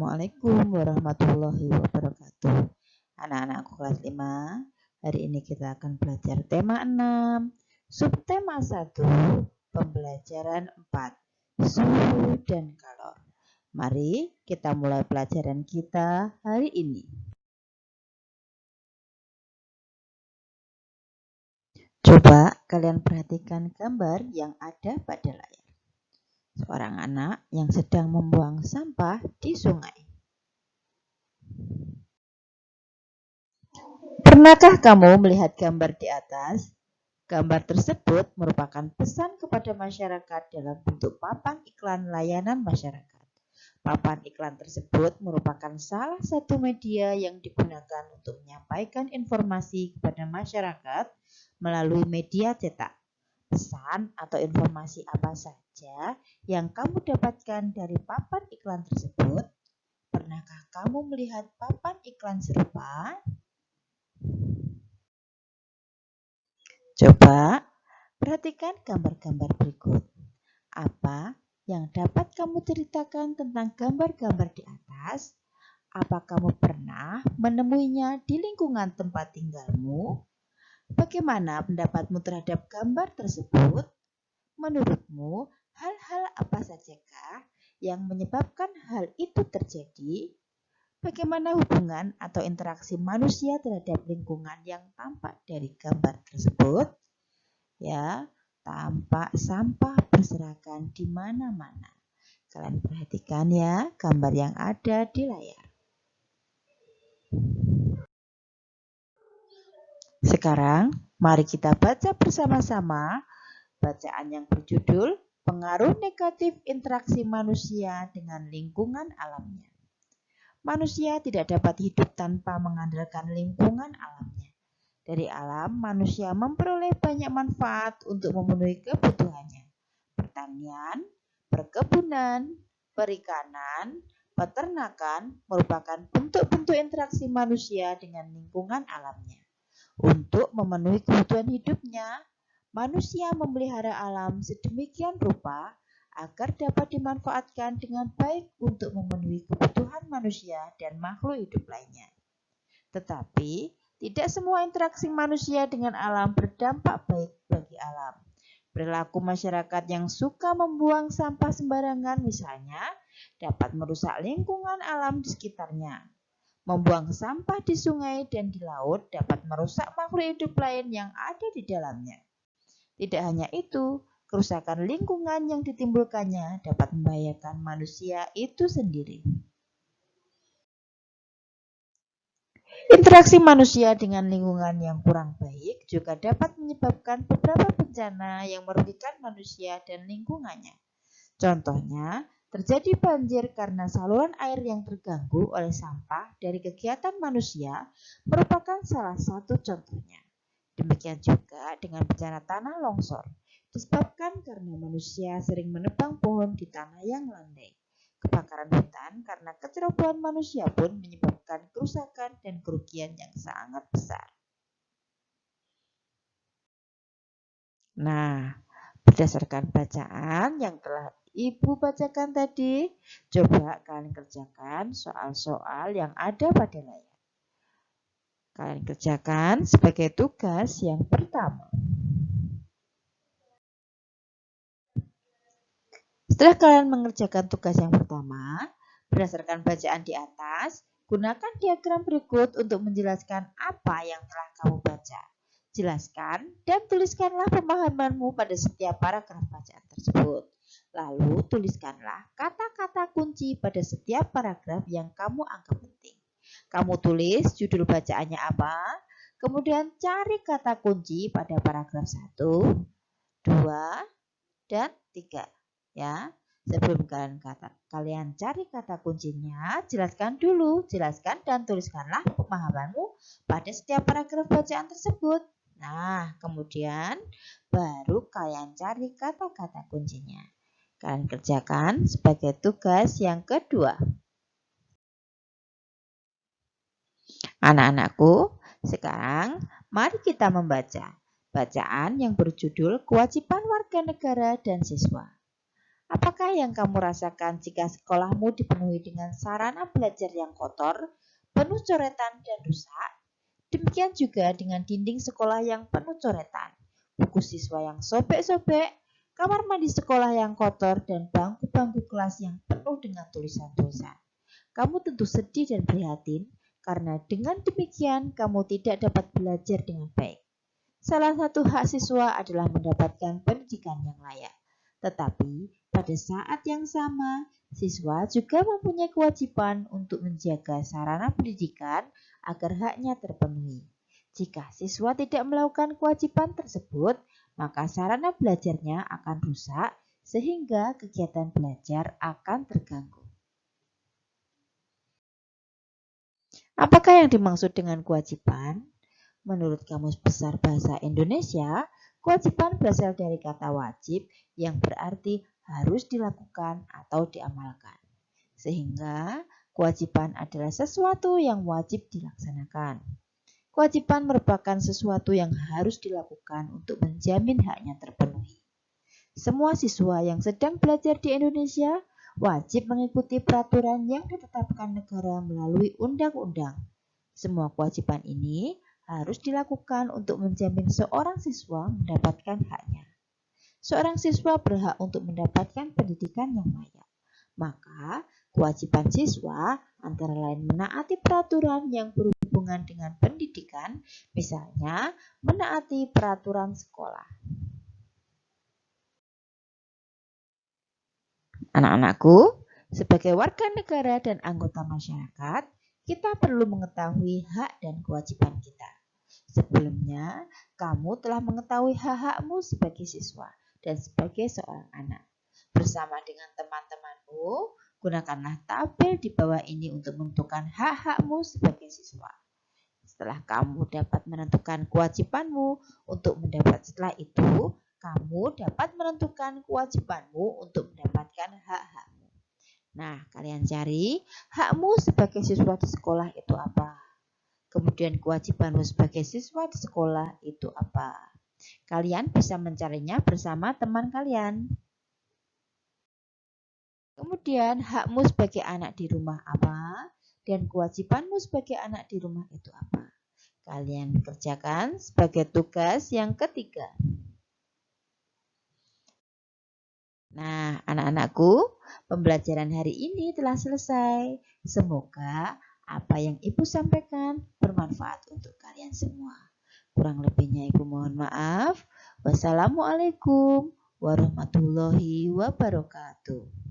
Assalamualaikum warahmatullahi wabarakatuh. Anak-anakku kelas 5, hari ini kita akan belajar tema 6, subtema 1, pembelajaran 4, suhu dan kalor. Mari kita mulai pelajaran kita hari ini. Coba kalian perhatikan gambar yang ada pada layar. Seorang anak yang sedang membuang sampah di sungai. Pernahkah kamu melihat gambar di atas? Gambar tersebut merupakan pesan kepada masyarakat dalam bentuk papan iklan layanan masyarakat. Papan iklan tersebut merupakan salah satu media yang digunakan untuk menyampaikan informasi kepada masyarakat melalui media cetak. Pesan atau informasi apa saja yang kamu dapatkan dari papan iklan tersebut? Pernahkah kamu melihat papan iklan serupa? Coba perhatikan gambar-gambar berikut. Apa yang dapat kamu ceritakan tentang gambar-gambar di atas? Apa kamu pernah menemuinya di lingkungan tempat tinggalmu? Bagaimana pendapatmu terhadap gambar tersebut? Menurutmu, hal-hal apa sajakah yang menyebabkan hal itu terjadi? Bagaimana hubungan atau interaksi manusia terhadap lingkungan yang tampak dari gambar tersebut? Ya, tampak sampah berserakan di mana-mana. Kalian perhatikan ya gambar yang ada di layar. Sekarang, mari kita baca bersama-sama bacaan yang berjudul Pengaruh Negatif Interaksi Manusia dengan Lingkungan Alamnya. Manusia tidak dapat hidup tanpa mengandalkan lingkungan alamnya. Dari alam, manusia memperoleh banyak manfaat untuk memenuhi kebutuhannya. Pertanian, perkebunan, perikanan, peternakan merupakan bentuk-bentuk interaksi manusia dengan lingkungan alamnya. Untuk memenuhi kebutuhan hidupnya, manusia memelihara alam sedemikian rupa agar dapat dimanfaatkan dengan baik untuk memenuhi kebutuhan manusia dan makhluk hidup lainnya. Tetapi, tidak semua interaksi manusia dengan alam berdampak baik bagi alam. Perilaku masyarakat yang suka membuang sampah sembarangan misalnya dapat merusak lingkungan alam di sekitarnya. Membuang sampah di sungai dan di laut dapat merusak makhluk hidup lain yang ada di dalamnya. Tidak hanya itu, kerusakan lingkungan yang ditimbulkannya dapat membahayakan manusia itu sendiri. Interaksi manusia dengan lingkungan yang kurang baik juga dapat menyebabkan beberapa bencana yang merugikan manusia dan lingkungannya. Contohnya, terjadi banjir karena saluran air yang terganggu oleh sampah dari kegiatan manusia merupakan salah satu contohnya. Demikian juga dengan bencana tanah longsor, disebabkan karena manusia sering menebang pohon di tanah yang landai. Kebakaran hutan karena kecerobohan manusia pun menyebabkan kerusakan dan kerugian yang sangat besar. Nah, berdasarkan bacaan yang telah Ibu bacakan tadi, coba kalian kerjakan soal-soal yang ada pada layar. Kalian kerjakan sebagai tugas yang pertama. Setelah kalian mengerjakan tugas yang pertama, berdasarkan bacaan di atas, gunakan diagram berikut untuk menjelaskan apa yang telah kamu baca. Jelaskan dan tuliskanlah pemahamanmu pada setiap paragraf bacaan tersebut. Lalu tuliskanlah kata-kata kunci pada setiap paragraf yang kamu anggap penting. Kamu tulis judul bacaannya apa, kemudian cari kata kunci pada paragraf 1, 2, dan 3. Ya, sebelum kalian cari kata kuncinya, jelaskan dan tuliskanlah pemahamanmu pada setiap paragraf bacaan tersebut. Nah, kemudian baru kalian cari kata-kata kuncinya. Kalian kerjakan sebagai tugas yang kedua. Anak-anakku, sekarang mari kita membaca bacaan yang berjudul Kewajiban Warga Negara dan Siswa. Apakah yang kamu rasakan jika sekolahmu dipenuhi dengan sarana belajar yang kotor, penuh coretan dan rusak? Demikian juga dengan dinding sekolah yang penuh coretan, buku siswa yang sobek-sobek, kamar mandi sekolah yang kotor, dan bangku-bangku kelas yang penuh dengan tulisan-tulisan. Kamu tentu sedih dan prihatin karena dengan demikian kamu tidak dapat belajar dengan baik. Salah satu hak siswa adalah mendapatkan pendidikan yang layak. Tetapi pada saat yang sama, siswa juga mempunyai kewajiban untuk menjaga sarana pendidikan agar haknya terpenuhi. Jika siswa tidak melakukan kewajiban tersebut, maka sarana belajarnya akan rusak sehingga kegiatan belajar akan terganggu. Apakah yang dimaksud dengan kewajiban? Menurut Kamus Besar Bahasa Indonesia, kewajiban berasal dari kata wajib yang berarti harus dilakukan atau diamalkan. Sehingga kewajiban adalah sesuatu yang wajib dilaksanakan. Kewajiban merupakan sesuatu yang harus dilakukan untuk menjamin haknya terpenuhi. Semua siswa yang sedang belajar di Indonesia wajib mengikuti peraturan yang ditetapkan negara melalui undang-undang. Semua kewajiban ini harus dilakukan untuk menjamin seorang siswa mendapatkan haknya. Seorang siswa berhak untuk mendapatkan pendidikan yang layak. Maka, kewajiban siswa antara lain menaati peraturan yang berhubungan dengan pendidikan, misalnya menaati peraturan sekolah. Anak-anakku, sebagai warga negara dan anggota masyarakat, kita perlu mengetahui hak dan kewajiban kita. Sebelumnya, kamu telah mengetahui hak-hakmu sebagai siswa dan sebagai seorang anak. Bersama dengan teman-temanmu, gunakanlah tabel di bawah ini untuk menentukan hak-hakmu sebagai siswa. Setelah kamu dapat menentukan kewajibanmu setelah itu, kamu dapat menentukan kewajibanmu untuk mendapatkan hak-hakmu. Nah, kalian cari hakmu sebagai siswa di sekolah itu apa? Kemudian kewajibanmu sebagai siswa di sekolah itu apa? Kalian bisa mencarinya bersama teman kalian. Kemudian hakmu sebagai anak di rumah apa? Dan kewajibanmu sebagai anak di rumah itu apa? Kalian kerjakan sebagai tugas yang ketiga. Nah, anak-anakku, pembelajaran hari ini telah selesai. Semoga apa yang Ibu sampaikan bermanfaat untuk kalian semua. Kurang lebihnya Ibu mohon maaf. Wassalamualaikum warahmatullahi wabarakatuh.